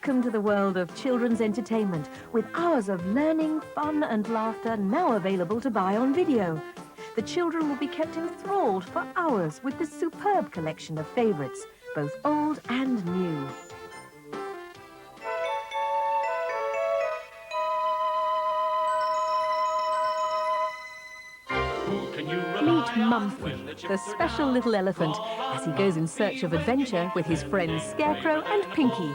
Welcome to the world of children's entertainment, with hours of learning, fun and laughter now available to buy on video. The children will be kept enthralled for hours with this superb collection of favourites, both old and new. Meet Mumphy, the special little elephant, as he goes in search of adventure with his friends Scarecrow and Pinky.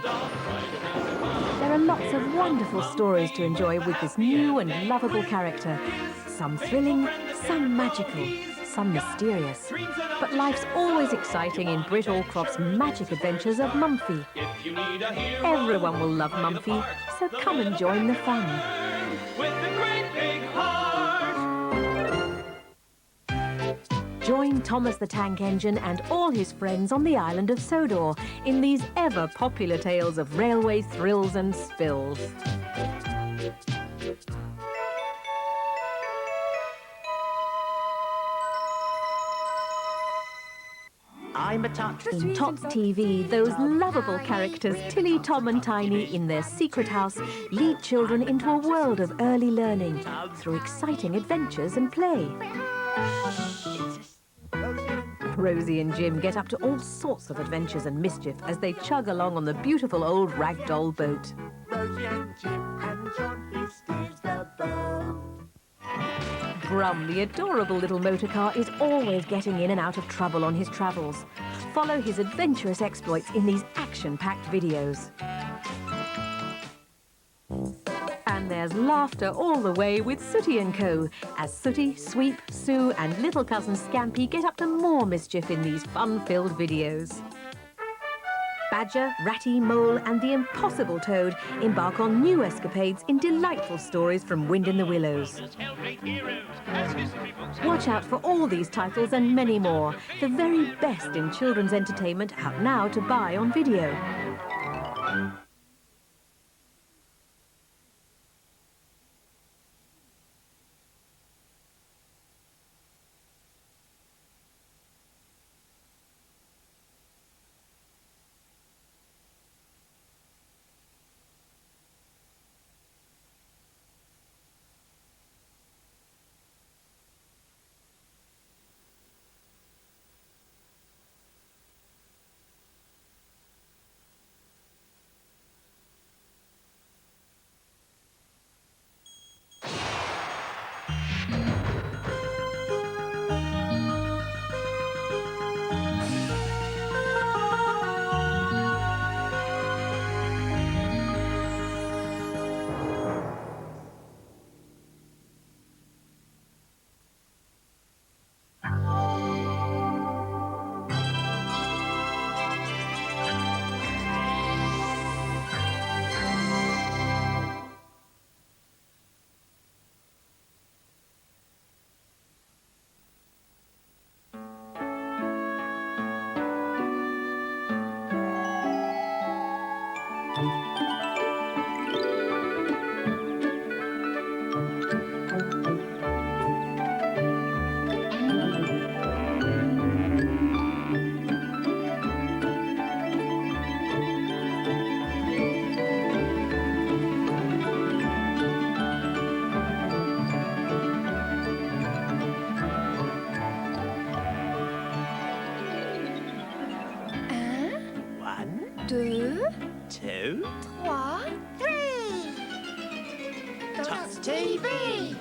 There are lots of wonderful stories to enjoy with this new and lovable character. Some thrilling, some magical, some mysterious. But life's always exciting in Britt Allcroft's magic adventures of Mumphy. Everyone will love Mumphy, so come and join the fun. Join Thomas the Tank Engine and all his friends on the island of Sodor in these ever-popular tales of railway thrills and spills. In Tots TV, those lovable characters, Tilly, Tom and Tiny, in their secret house, lead children into a world of early learning through exciting adventures and play. Rosie and Jim get up to all sorts of adventures and mischief as they chug along on the beautiful old Ragdoll boat. Rosie and Jim and John, he steers the boat. Brum, the adorable little motor car, is always getting in and out of trouble on his travels. Follow his adventurous exploits in these action-packed videos. And there's laughter all the way with Sooty & Co. as Sooty, Sweep, Sue and little cousin Scampy get up to more mischief in these fun-filled videos. Badger, Ratty, Mole and the impossible Toad embark on new escapades in delightful stories from Wind in the Willows. Watch out for all these titles and many more. The very best in children's entertainment out now to buy on video. Tots TV.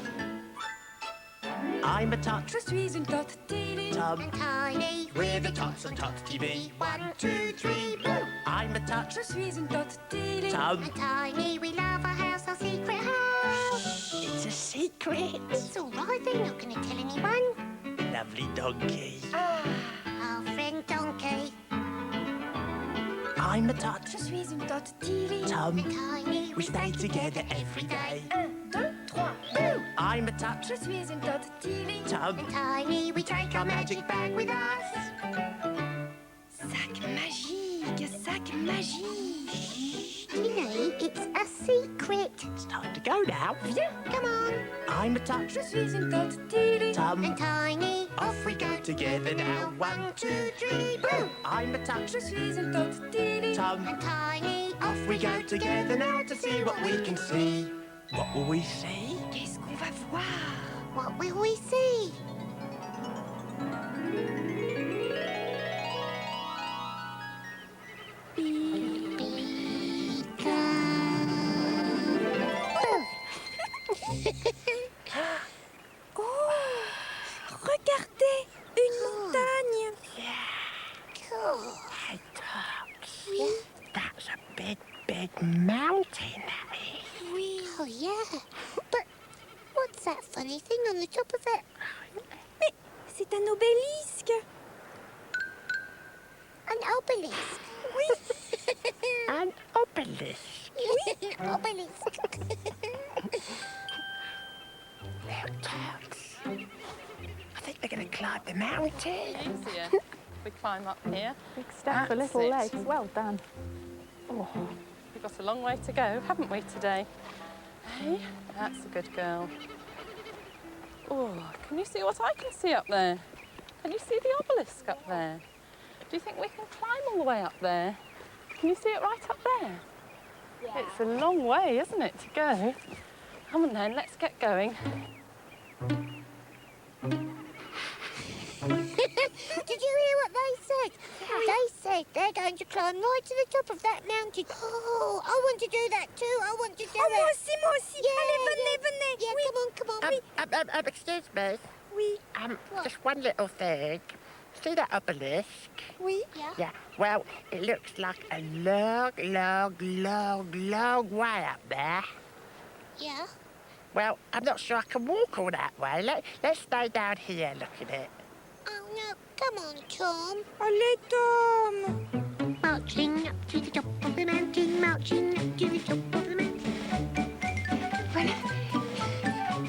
I'm a tot. Je suis une tot TV. Tom and Tiny. We're the tots of Tots TV. 1, 2, 3, boo. I'm a tot. Je suis une tot TV. Tom and Tiny. We love our house, our secret house. It's a secret. It's all right, they're not going to tell anyone. Lovely donkey. Our friend Donkey. I'm a tot. Je suis une tot TV. Tom and Tiny. we stay together every day. 1, 2, 3, boo. I'm a tot. Je suis une tot TV. Tom and Tiny. We take our magic bag with us. Sac magique, sac magique. Tilly, it's a secret. It's time to go now. Viens, come on. I'm a tot. Je suis une tot TV. Tom and Tiny. off we go together now. 1, 2, 3, boo. I'm a tot. Je suis une tot TV. Tom and Tiny. Off we go together now to see what we can see. What will we see? Qu'est-ce qu'on va voir? What will we see? Oh, regardez, une montagne. Cool. Hey, Tots. That's a big, big mountain, that is. Oui. Oh, yeah. But what's that funny thing on the top of it? Mais c'est un obélisque. An obelisk. An obelisk. An obelisk. Now, Tots, I think they're going to climb the mountain. Easier. We climb up here. Big step for That's little it. legs. Well done. Oh, we've got a long way to go, haven't we, today? Hey, that's a good girl. Oh, can you see what I can see up there? Can you see the obelisk up there? Do you think we can climb all the way up there? Can you see it right up there? Yeah. It's a long way, isn't it, to go? Come on then, let's get going. Did you hear what they said? They said they're going to climb right to the top of that mountain. Oh, I want to do that too. I want to do Oh, it. moi aussi. Yeah, Allez, venez. Yeah, Oui. come on. Excuse me. Oui. Just one little thing. See that obelisk? Oui. Yeah. Yeah, well, it looks like a long, long, long, long way up there. Yeah. Well, I'm not sure I can walk all that way. Let's stay down here looking at it. Oh, no. Come on, Tom. Allez, Tom. Marching up to the top of the mountain. Marching up to the top of the mountain. Voilà.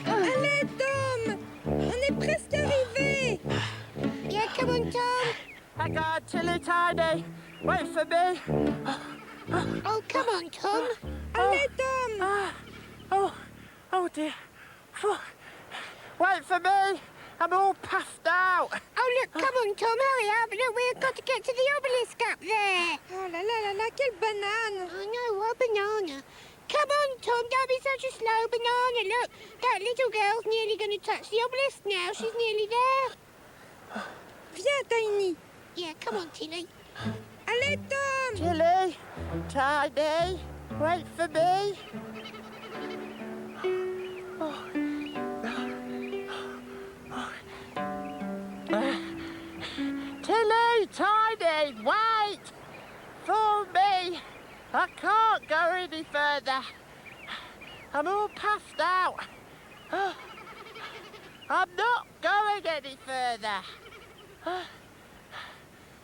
Allez, Tom. On est presque arrivé. Yeah, come on, Tom. Hang on, Tilly Tiny. Wait for me. Oh, come on, Tom. Allez, Tom. Oh dear. Phew. Wait for me. I'm all puffed out. Oh, look, come on, Tom. Hurry up. Look, we've got to get to the obelisk up there. Oh là là là là, quelle banane. I know, a banana. Come on, Tom, don't be such a slow banana. Look, that little girl's nearly going to touch the obelisk now. She's nearly there. Viens, Tiny. Yeah, come on, Tilly. Allez, Tom. Tilly, Tiny, wait for me. Tilly, Tiny, wait for me. I can't go any further. I'm all puffed out. I'm not going any further.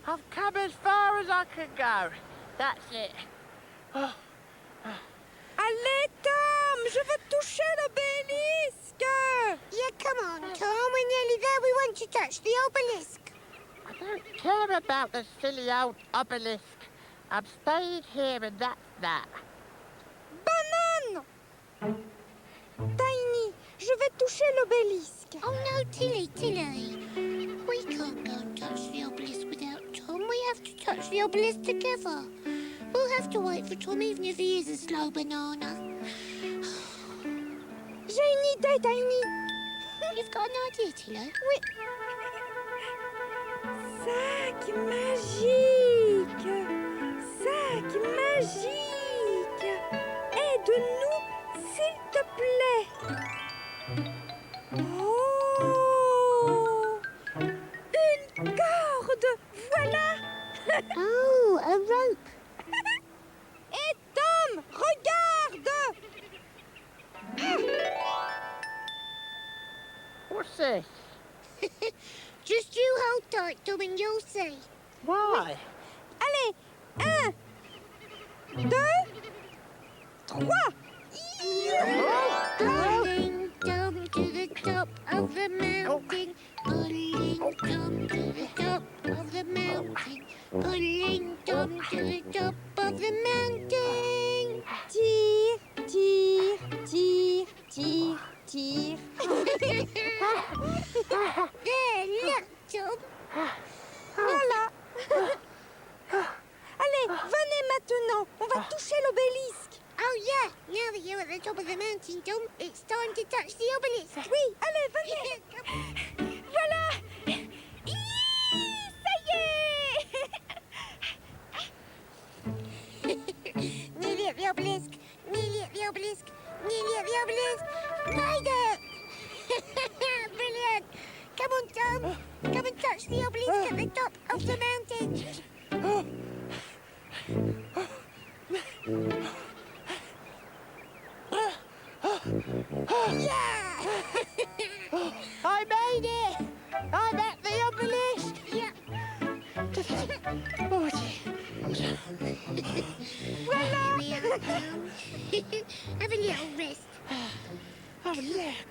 I've come as far as I can go. That's it. Allez, Tom. Je veux toucher l'obélisque. Yeah, come on, Tom. We're nearly there. We want to touch the obelisk. I don't care about the silly old obelisk. I'm staying here and that's that. Banane. Tiny, je vais toucher l'obélisque. Oh, no, Tilly. We can't go and touch the obelisk without Tom. We have to touch the obelisk together. We'll have to wait for Tom, even if he is a slow banana. J'ai une idée, Tiny. You've got an idea, Tilly? Oui. Sac magique. Sac magique. Aide-nous, s'il te plaît. Oh, une corde. Voilà. Oh, a rope. Et Tom, regarde. What's this? Just you hold tight, Tom, and you'll see. Why? Allez, 1, 2, 3. Pulling Tom to the top of the mountain. Pulling Tom to the top of the mountain. Pulling Tom to the top of the mountain. Tire, tire, tire, tire, tire. There, look, Tom. Voilà. Allez, venez maintenant. On va toucher l'obélisque. Oh, yeah. Now that you're at the top of the mountain, Tom, it's time to touch the obelisk. Oui, allez, venez. Voilà. Hi, ça y est. Nearly at the obelisk. Nearly at the obelisk. Nearly at the obelisk. Made it! Brilliant. Come on, Tom. Come and touch the obelisk at the top of the mountain. Yeah! I made it! I'm at the obelisk! Yeah. Oh, dear. Here we are, Tom. Have a little rest. Oh, look.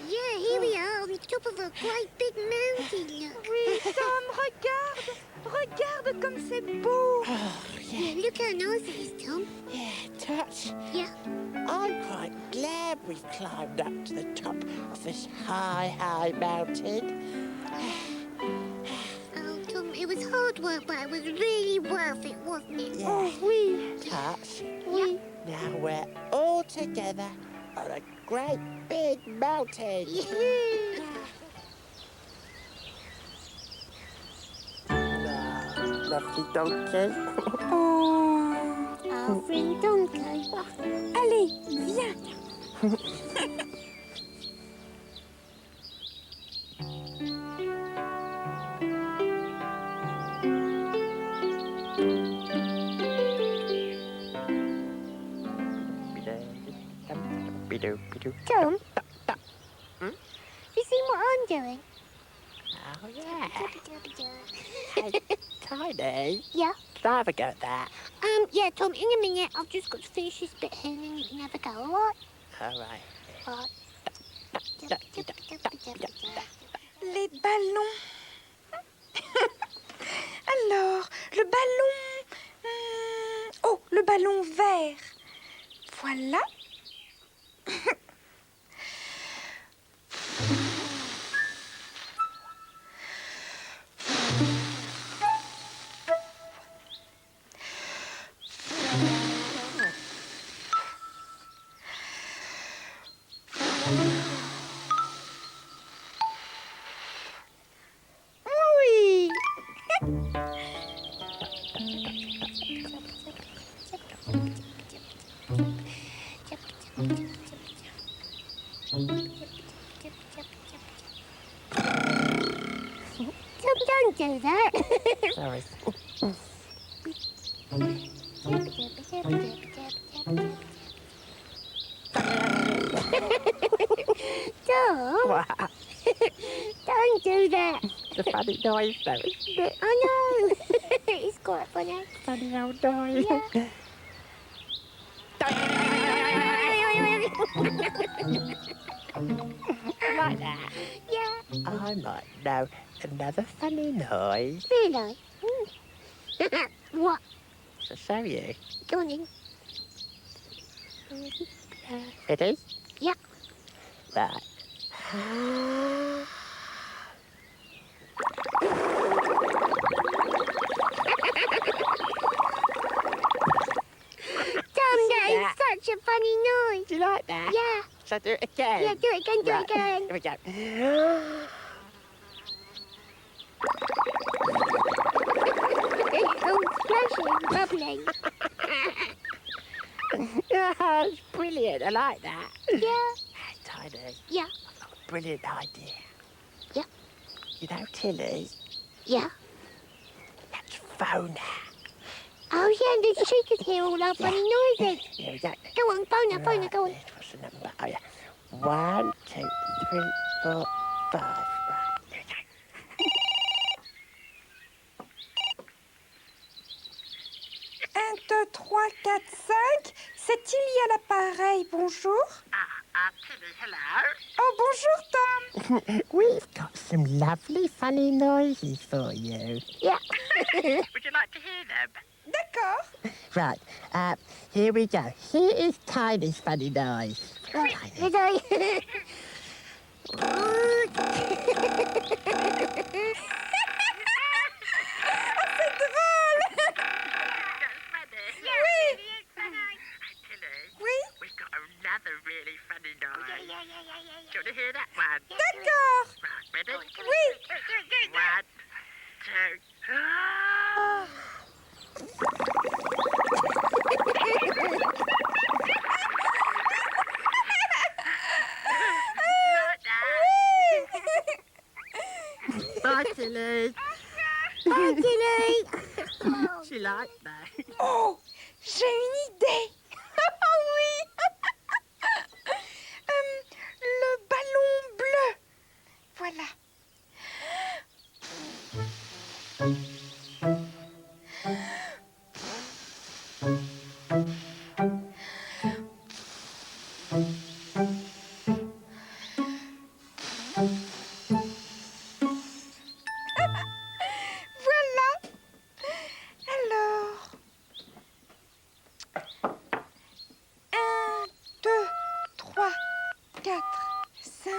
Yeah, here we are on the top of a quite big mountain, look. Oui, Tom, regarde. Regarde comme c'est beau. Oh, yeah, Yeah, look how nice it is, Tom. yeah, Tots. Yeah. I'm quite glad we've climbed up to the top of this high mountain. Oh, Tom, it was hard work, but it was really worth it, wasn't it? Yeah. Oh oui. Tots, Oui. now we're all together on a great big mountain. Yeah. Lovely donkey. Oh. Our friend Donkey. Allez, viens. Tom? You see what I'm doing? Oh, yeah. Hey, Tiny, Yeah. can I have a go at that? Yeah, Tom, in a minute, I've just got to finish this bit here and then you can have a go, alright? All right. Alright. Les ballons. Alors, le ballon... Oh, le ballon vert. Voilà. Oui. Tom, don't do that. Sorry. Tom, What? don't do that. It's a funny noise, though, isn't it? I know. It's quite funny. Funny old noise. Yeah. Like that. Yeah, I might know another funny noise really. What? to show you. Go on in. It is? Yeah. Right. Tom, that is such a funny noise. Do you like that? Yeah. Shall I do it again? Yeah, do it again, do Right. it again. Here we go. It's all splashing, bubbly. Yeah, it's brilliant. I like that. Yeah. Tiny, Yeah. I've got a brilliant idea. Yeah. You know Tilly? Yeah. Let's phone her. Oh, yeah, and then she could hear all our funny noises. Here we go. Go on, phone her, go on. Right, what's the number? Oh, yeah. 1, 2, 3, 4, 5. Right, here we go. 1, 2, 3, 4, 5. C'est Tilly à l'appareil. Bonjour. Tilly, hello. Oh, bonjour, Tom. We've got some lovely funny noises for you. Yeah. Would you like to hear them? D'accord. Right, here we go. Here is Tiny's funny noise. Right, Tiny. ready? C'est drôle. a really funny noise. Do you want to hear that one? D'accord. Right, ready? Oui. 1, 2. Bye, Tilly. Bye, Tilly. She liked that. Oh, j'ai une idée. Oui. Le ballon bleu. Voilà. Voilà. Alors. 1, 2, 3, 4, 5.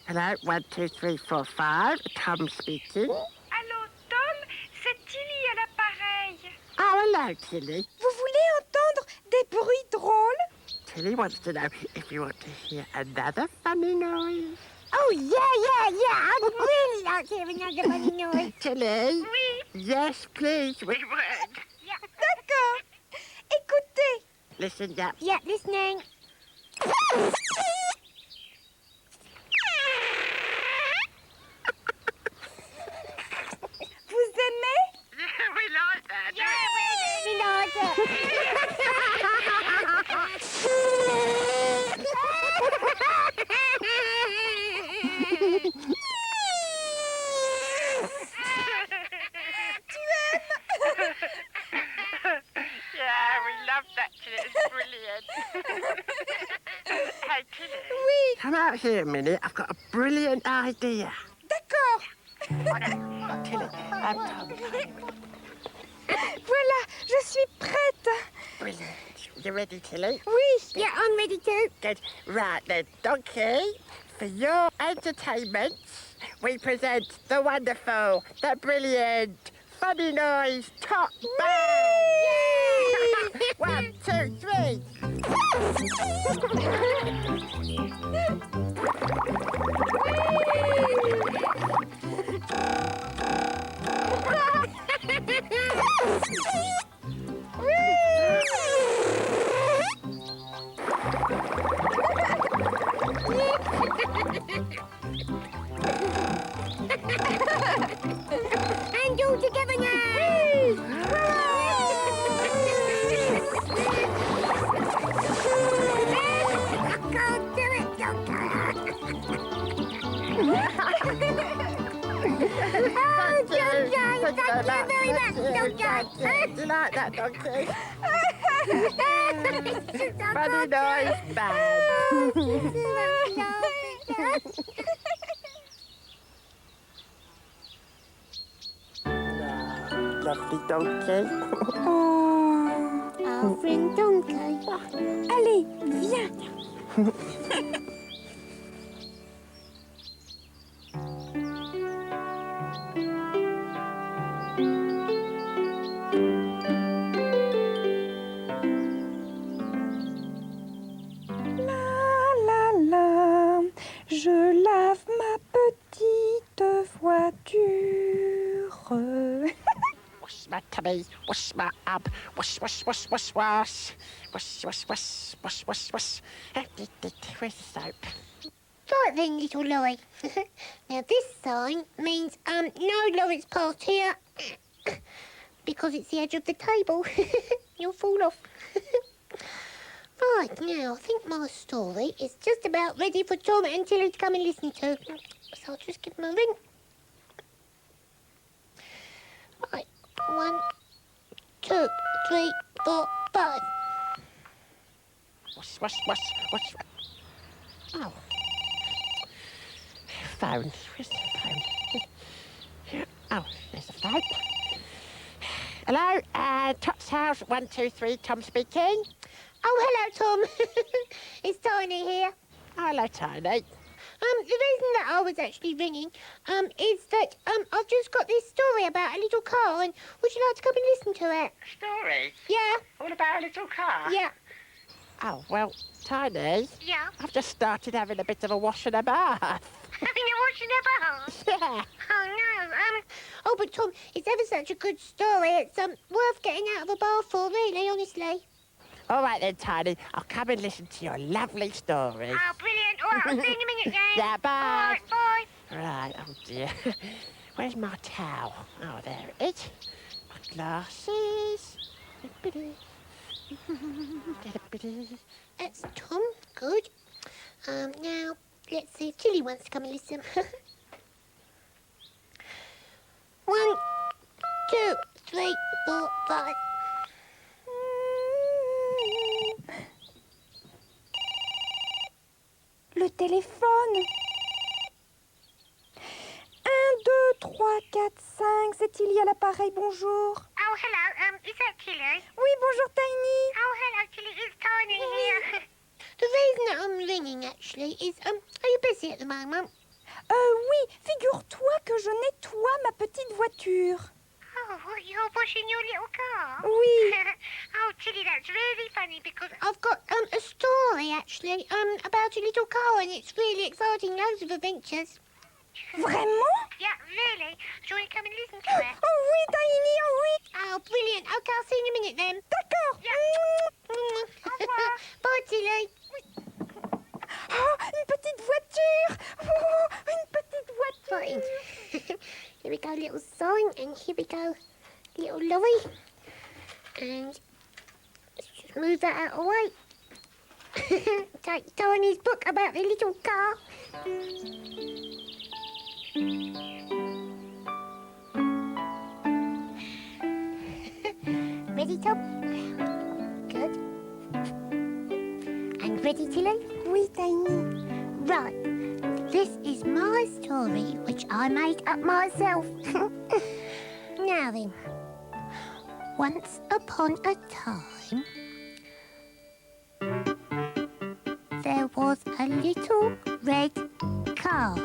Hello, 1, 2, 3, 4, 5. Tom speaking. Allô, Tom, c'est Tilly à l'appareil. Oh, hello, Tilly. Vous voulez entendre des bruits drôles? Tilly wants to know if you want to hear another funny noise. Oh, yeah. I'd really like to hear another funny noise. Tilly? Oui. Yes, please, we would. D'accord. Écoutez. Listen up. Yeah, listening. Vous aimez? Yeah, we like that. We like it. Yeah, we love that, Tilly. It's brilliant. Hey, Tilly. Oui. Come out here a minute. I've got a brilliant idea. D'accord. Tilly, I'm Tom. Voilà, je suis prête. Brilliant. You ready, Tilly? Oui. Yeah, I'm ready too. Good. Right then, Donkey, for your entertainment, we present the wonderful, the brilliant, funny noise top band! 1, 2, 3. And all together now. I can't do it, Thank you very much, Donkey. Do you like that, Donkey? Funny noise band. Lovely Donkey. Oh. Our friend Donkey. Allez, viens. Je lave ma petite voiture. Wash my tummy, wash my ab, wash, wash, wash, wash, wash. Wash, wash, wash, wash, wash, wash. Where's the soap? Right then, little Lorry. Now this sign means no Lawrence past here because it's the edge of the table. You'll fall off. Right, now I think my story is just about ready for Tom and Tilly to come and listen to. So I'll just give them a ring. Right, 1, 2, 3, 4, 5. Wash, wash, wash, wash. Oh. Phone. Where's the phone? Oh, there's the phone. Hello, Tots house, 1, 2, 3, Tom speaking. Oh, hello, Tom. It's Tiny here. Oh, hello, Tiny. the reason that I was actually ringing, is that, I've just got this story about a little car, and would you like to come and listen to it? Story? Yeah, All about a little car? yeah. Oh, well, Tiny, Yeah? I've just started having a bit of a wash and a bath. Having a wash in a bath? Yeah. Oh, no, oh, but Tom, it's ever such a good story. It's, worth getting out of a bath for, really, honestly. All right then, Tiny, I'll come and listen to your lovely story. Oh, brilliant. All right, I'll see you in a minute then. Yeah, bye. All right, bye. Right, oh dear. Where's my towel? Oh, there it is. My glasses. That's Tom. Good. Now, let's see if Tilly wants to come and listen. 1, 2, 3, 4, 5. Le téléphone. 1, 2, 3, 4, 5. C'est Tilly à l'appareil, bonjour. Oh, hello. Is that Tilly? Oui, bonjour Tiny. Oh, hello, Tilly. It's Tiny here. The reason that I'm ringing, actually, is, are you busy at the moment? Oui, figure-toi que je nettoie ma petite voiture. Oh, you're washing your little car? Oui. Oh, Tilly, that's really funny because I've got a story actually about a little car and it's really exciting, loads of adventures. Vraiment? Yeah, really. Do you want to come and listen to it? Oh oui, Tiny, oh oui. Oh, brilliant. Okay, I'll see you in a minute then. D'accord. Yeah. Bye, Tilly. Oh, une petite voiture. Oh, une petite voiture. Fine. Here we go, little sign, and here we go, little lorry. And let's just move that out of the way. Take Tiny's book about the little car. Ready, Tom? Good. And ready, Tilly? Oui, Tiny. Right. This is my story, which I made up myself. Now then. Once upon a time, there was a little red car.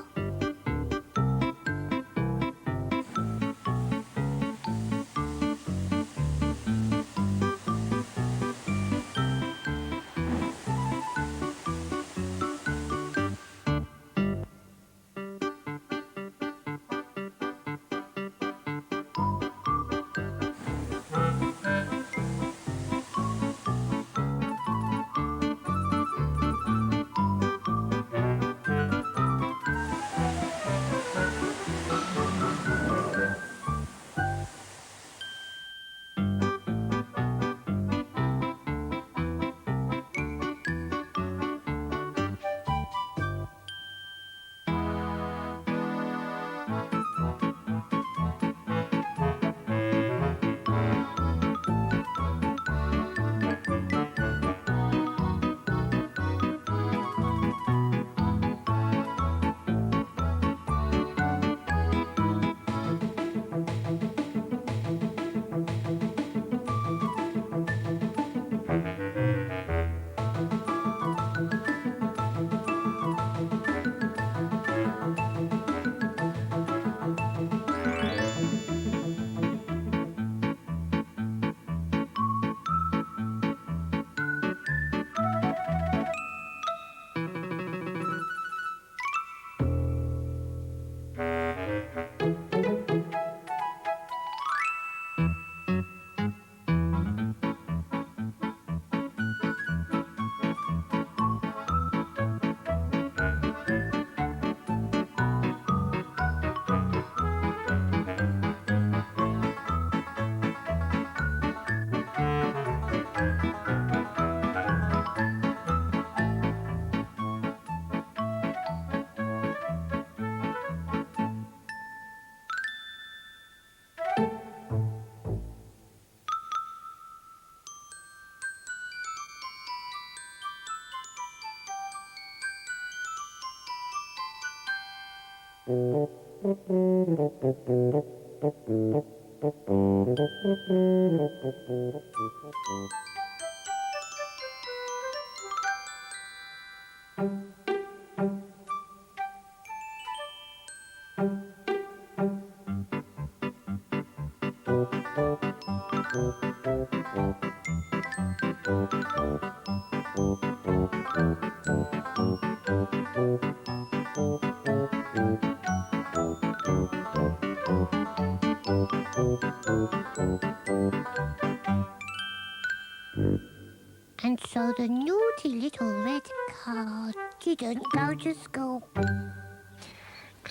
And so the naughty little red car didn't go to school.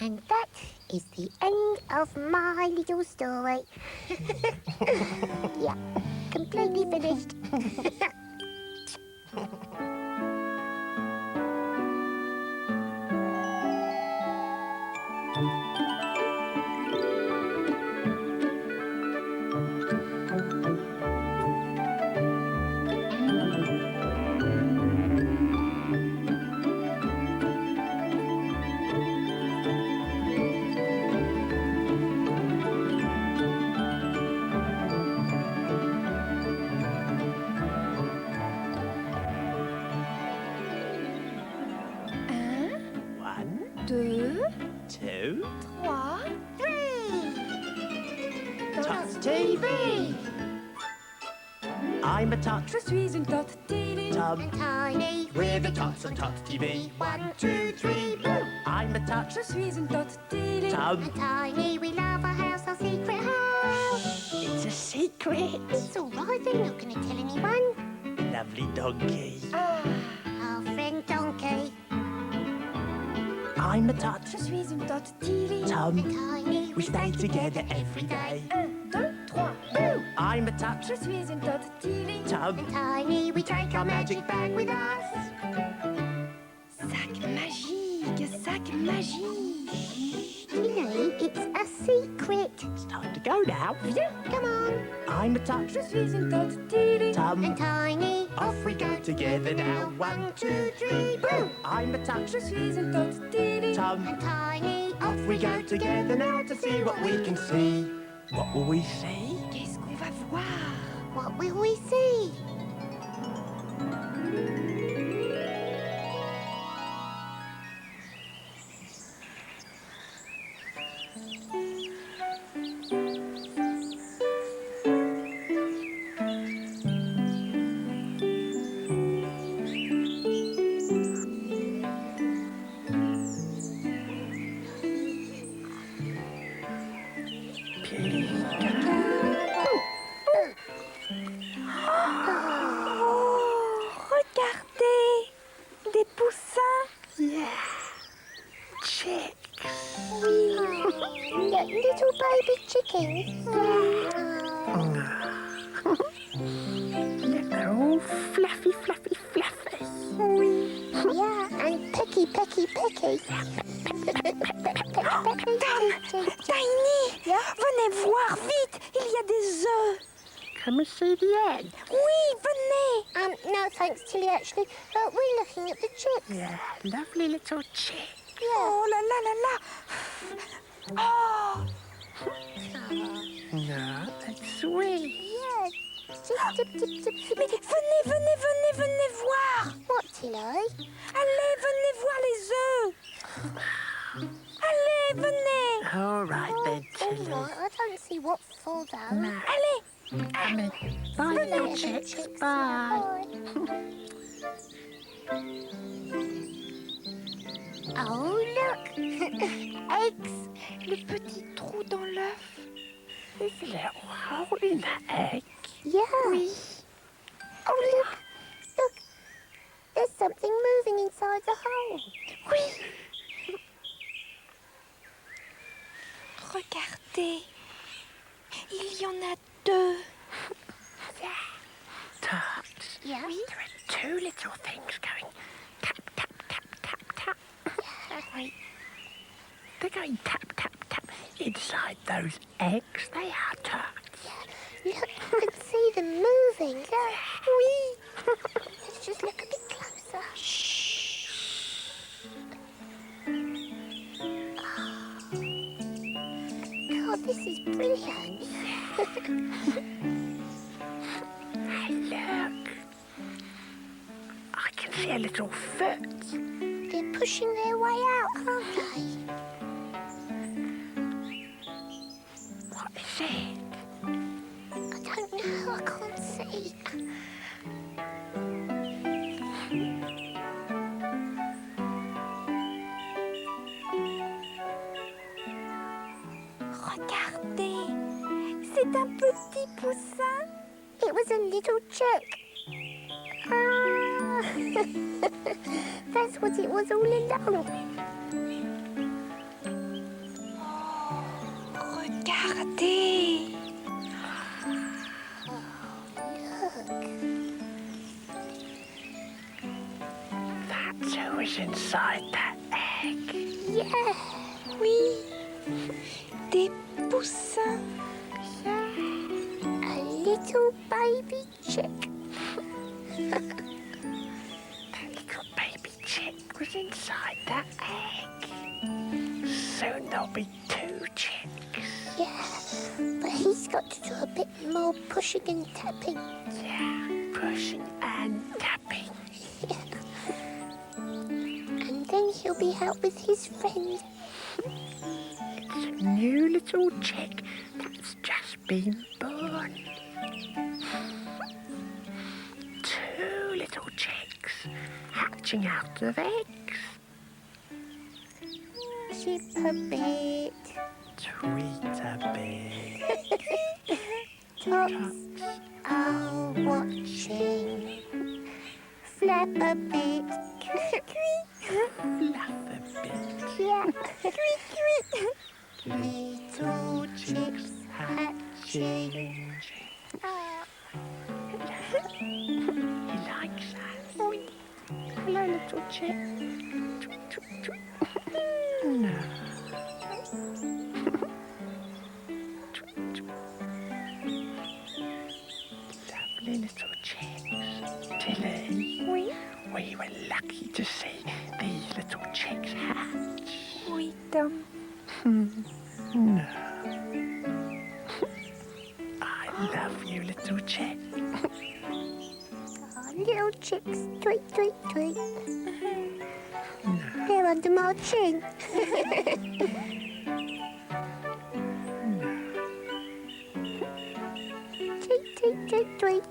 And that is the end of my little story. Yeah, completely finished. Deux, Two. trois. Tots TV. I'm a tot. Je suis une Tot TV. Tub. And tiny. We're the tots on Tots TV. 1, 2, 3, boo! I'm a tot. Je suis une Tot TV. Tub. And tiny. We love our house, our secret house. It's a secret. It's all right, they're not going to tell anyone. Lovely donkey. Our friend Donkey. I'm a tot. Je suis une Tot TV. Tub. And tiny. We stay together every day. 1, 2, 3. I'm a tot. Je suis une Tot TV. Tub. And tiny. We Take our magic bag with us. Sac magique, sac magique. Tilly, it's a secret. It's time to go now. Viens, Come on. I'm a tot. je suis une Tot TV. Tub. And tiny. Off we go together now. 1, 2, 3, boo! I'm a tot. Je suis une Tot TV. Tub. And tiny. Off we go together now to see what we can see. What will we see? Qu'est-ce qu'on va voir? What will we see? Regardez, des poussins. Chick. Little baby chickens. They're all fluffy, fluffy, fluffy. Yeah, and pecky. Tiny, venez voir vite, il y a des œufs. Can we see the egg? Oui, venez. No thanks, Tilly, actually. We're looking at the chicks. Yeah, lovely little chick. Oh là là là là. Oh, No, that's sweet. Yeah. Tip. mais venez voir. What, Tilly? Allez, venez voir les œufs. Allez, venez. All right then, All Tilly. right, I don't see what for, though. No, Allez. come in. Bye, little chicks. Bye. Oh, look. Eggs. Le petit trou dans l'œuf. There's a little hole in that egg. Yeah. Oh, look. There's something moving inside the hole. Oui. Regardez. Il y en a deux. Tots. Yeah. There are two little things going tap, tap, tap, tap, tap. Wait. They're going tap, tap, tap inside those eggs. They are tots. Look, you can see them moving. Look. Oui. Let's just look a bit closer. God, this is brilliant. Hey, look. I can see a little foot. They're pushing their way out, aren't they? What is it? I don't No, I can't see. Regardez, c'est un petit poussin. It was a little chick. Ah, that's what it was all along. Regardez. That's who was inside that egg. Yeah. Oui, des poussins. A little baby chick. That little baby chick was inside that egg. Soon there'll be 2 chicks. Yeah, but he's got to do a bit more pushing and tapping. Yeah, pushing and tapping. And then he'll be out with his friend. It's a new little chick that's just been born. 2 little chicks hatching out of eggs. Chip a bit. Tweet a bit. Tots are watching. Flap a bit. Fluff a bit. Yeah. Little chicks hatching. He likes that. Hello, little chick. Tweet, tweet, tweet. No. Tweet, tweet. Lovely little chicks. Tilly. Oui, We were lucky to see these little chicks hatch. oui, Tom. No. I love you, little chick. Oh, little chicks. Tweet, tweet, tweet. They're under my chin. Tweet, tweet, tweet, tweet.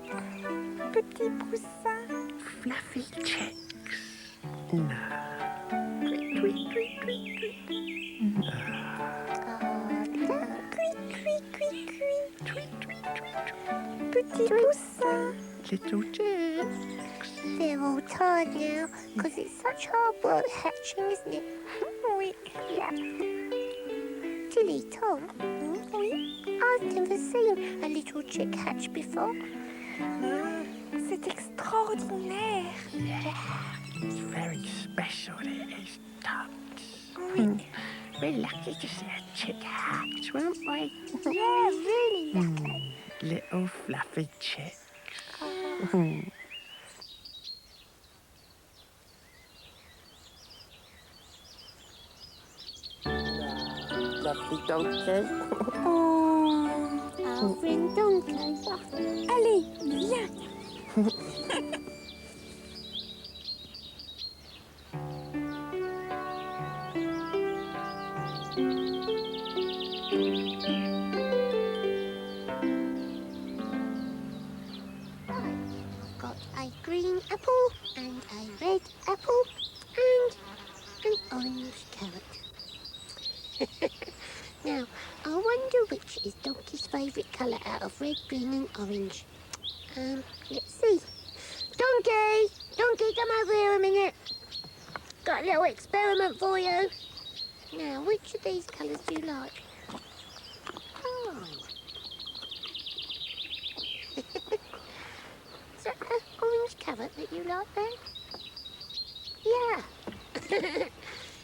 Petit poussin. Fluffy chicks. No. Tweet, tweet, tweet, tweet, tweet. No. Cui, cui, cui, cui. Tweet, tweet, tweet, Petit poussin. tweet. Little chicks. They're all tired now because it's such hard work hatching, isn't it? Oui, Yeah. Tilly, Tom, oui. I've never seen a little chick hatch before. C'est extraordinaire. It's very special, it is, Tots. Oui. We're lucky to see a chick hatch, weren't we? Yeah, really lucky. Little fluffy chicks. Lovely donkey. Oh. Our friend Donkey. Allez, viens. Got a green apple and a red apple and an orange carrot. Now, I wonder which is Donkey's favourite colour out of red, green and orange. Let's see. Donkey! Donkey, come over here a minute. Got a little experiment for you. Now, which of these colours do you like? Oh. Is that an orange carrot that you like then? Yeah.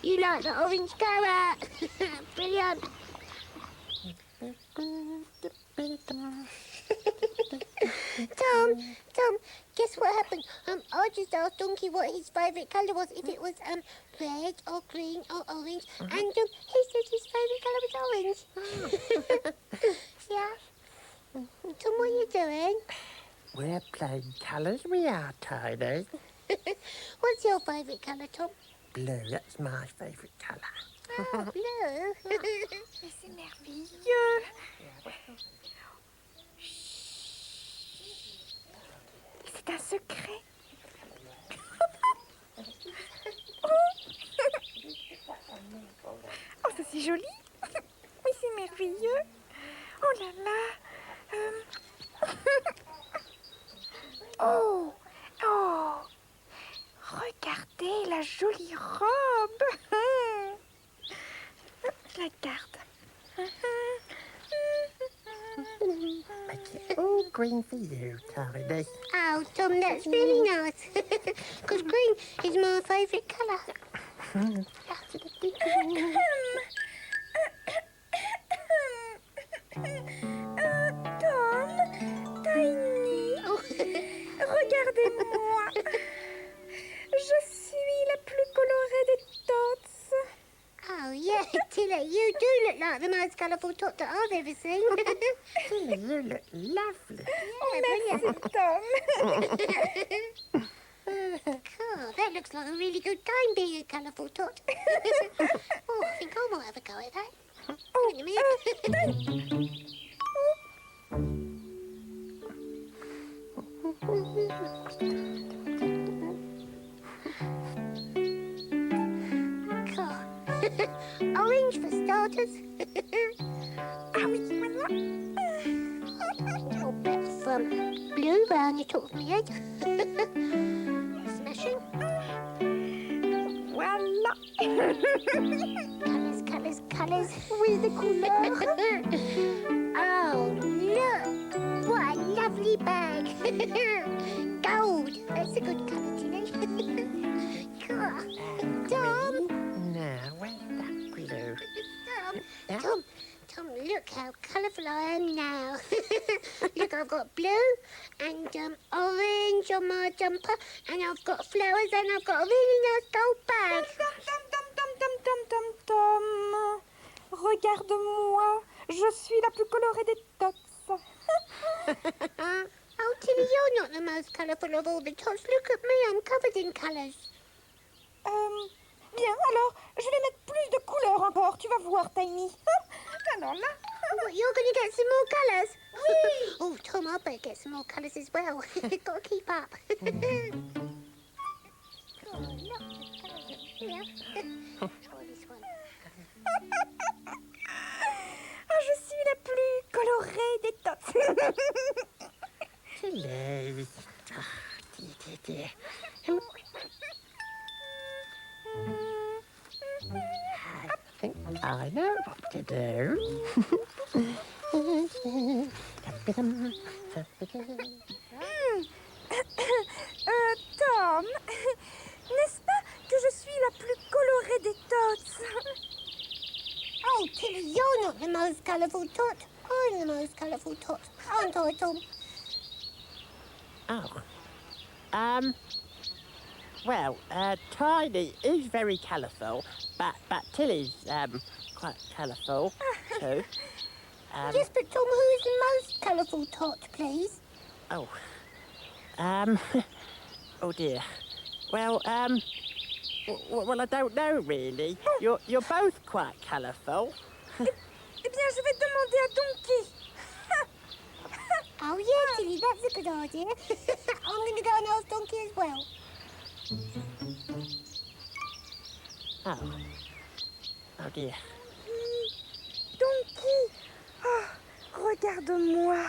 You like the orange carrot. Brilliant. Tom, guess what happened? I just asked Donkey what his favourite colour was, if it was red or green or orange, and he said his favourite colour was orange. Yeah. Tom, what are you doing? We're playing colours, we are, Tiny. What's your favourite colour, Tom? Blue, that's my favourite colour. Oh, blue. C'est merveilleux. secret. Oh, ça c'est joli. Oui, c'est merveilleux. Oh là là. Oh, oh. Regardez la jolie robe. Je la garde. Make it all green for you, Tiny. Oh, Tom, that's really nice. Because green is my favourite colour. Tom, Tiny, regardez-moi. Je suis la plus colorée des Tots. Oh, yeah, Tilly, you do look like the most colourful tot that I've ever seen. Tilly, you look lovely. Merci, Tom. Oh, that looks like a really good time being a colourful tot. Oh, I think I might have a go at that. Oh, wait a minute. Orange for starters. Ah oui, voilà. A little bit of blue round the top of my head. Smashing. Voilà. Colours, colours, colours. Oui, des couleurs. Oh, look. What a lovely bag. Gold. That's a good colour, Tilly. Tom. Now, where's that blue? Tom, look how colourful I am now. Look, I've got blue and orange on my jumper, and I've got flowers, and I've got a really nice gold bag. Tom. Regarde-moi. Je suis la plus colorée des Tots. Oh, Tilly, you're not the most colourful of all the tots. Look at me, I'm covered in colours. Bien, alors, je vais mettre plus de couleurs encore. Tu vas voir, Tiny. Alors là... What, you're going to get some more colours? Oui. Oh, Tom, I better get some more colours as well. Got to keep up. Oh, look, the colours are here. Oh, this one. Ah, je suis la plus colorée des Tots. Tilly. Oh, dear. I think I know what to do. Tom, n'est-ce pas que je suis la plus colorée des Tots? Oh, Tilly, you're not the most colourful tot. I'm the most colourful tot. Aren't I, Tom? Oh. Well, Tiny is very colourful, but Tilly's quite colourful too. Yes, but Tom, who is the most colourful tot, please? Oh. Oh dear. Well, well, I don't know really. You're both quite colourful. Eh bien, je vais demander à Donkey. Oh, yeah, Tilly, that's a good idea. I'm going to go and ask Donkey as well. Oh. Oh dear. Donkey. Oh, regarde-moi.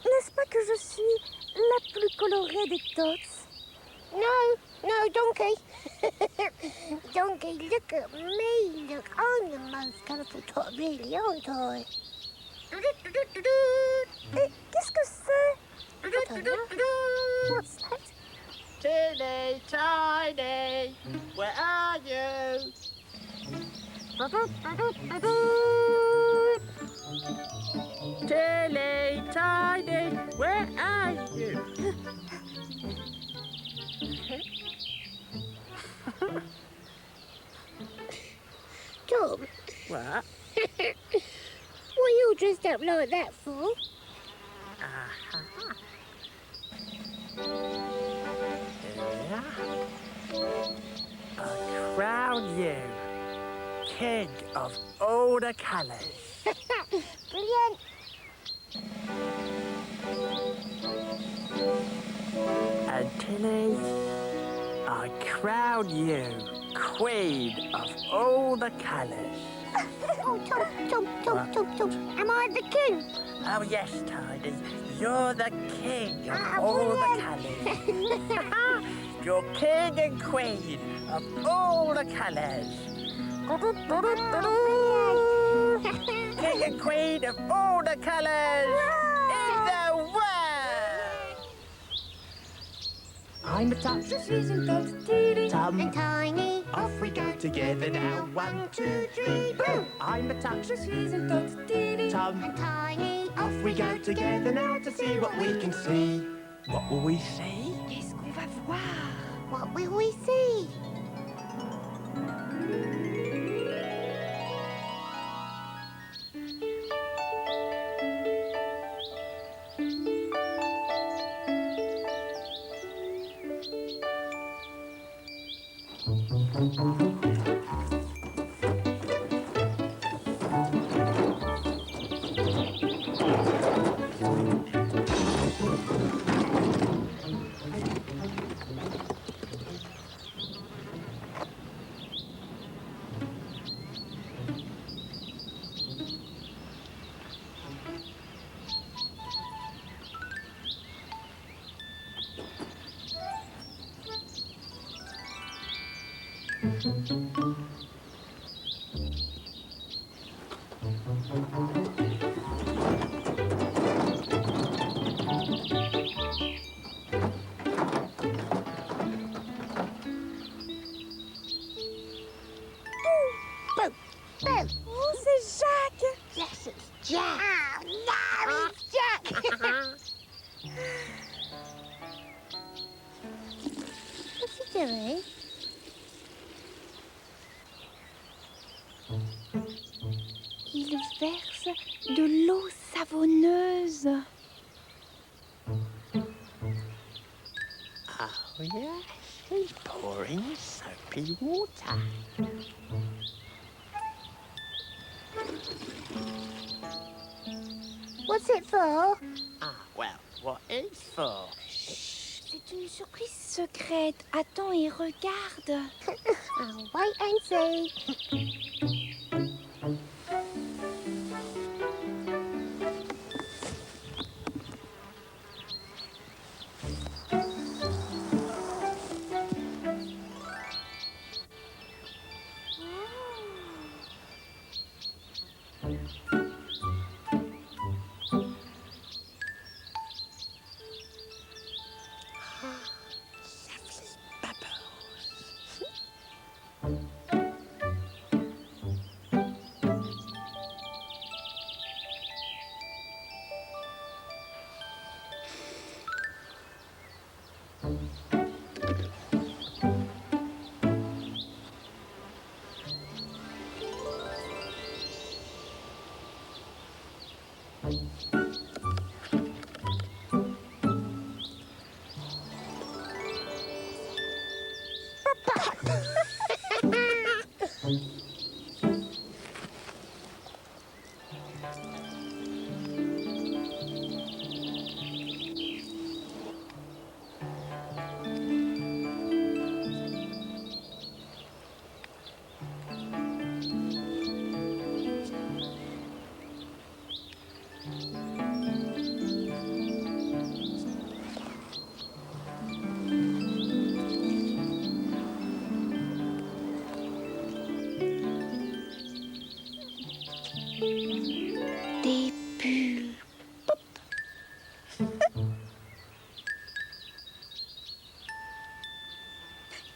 N'est-ce pas que je suis la plus colorée des Tots? No, Donkey. Donkey, look at me. Look, I'm the most colourful tot, really, aren't I? Et qu'est-ce que c'est? I don't know. What's that? Tilly, Tiny, where are you? Tilly, Tiny, where are you? Tom, What? what are you dressed up like that for? I'll crown you king of all the colours. Brilliant. And Bubbly. I crown you queen of all the colours. Oh, Tom. Am I the king? Oh, yes, Tidy. You're the king of all the colours. You're king and queen of all the colours. King and queen of all the colours in the world. I'm a tot. Je suis une toute. Tom. And tiny. Off we go together now. 1, 2, 3, boom! I'm a tot. Je suis une toute. Tom. And tiny. Off we go together now to see what we can see. What will we see? Qu'est-ce qu'on va voir? What will we see? Boo! Oh, c'est Jacques! Yes, it's Jack. Oh, no, it's Jack. What's he doing? Il verse de l'eau savonneuse. Oh, yes. He's pouring soapy water. What's it for? Ah, well, what is for? C'est une surprise secrète. Attends et regarde. I'll wait and see. Lovely bubbles. Des bulles.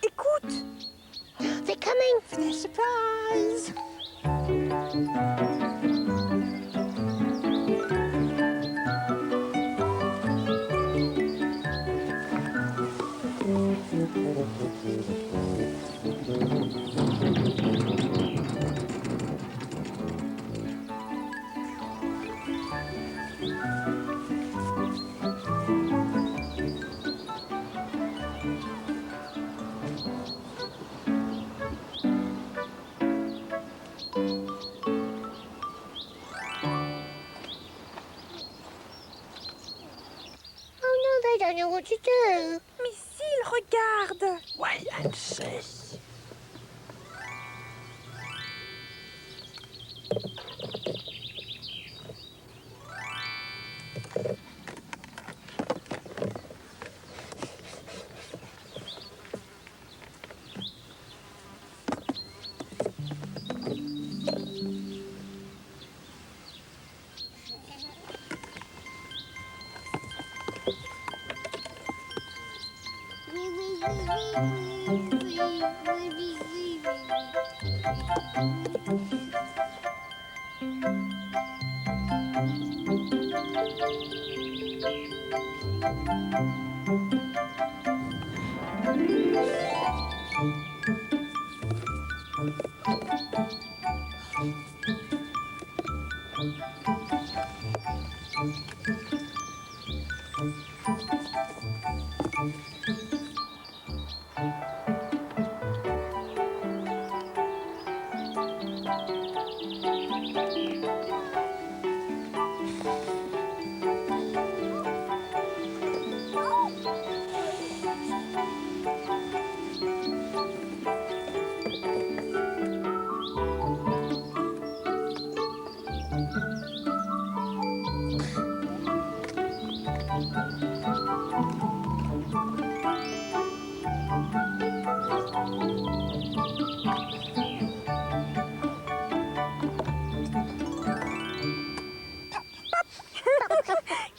Écoute! They're coming. They're surprise. don't know what to do. Mais s'il regarde. Wait and see.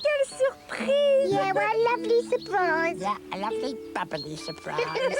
Quelle surprise! Yeah, what a lovely surprise. Yeah, a lovely bubbly surprise.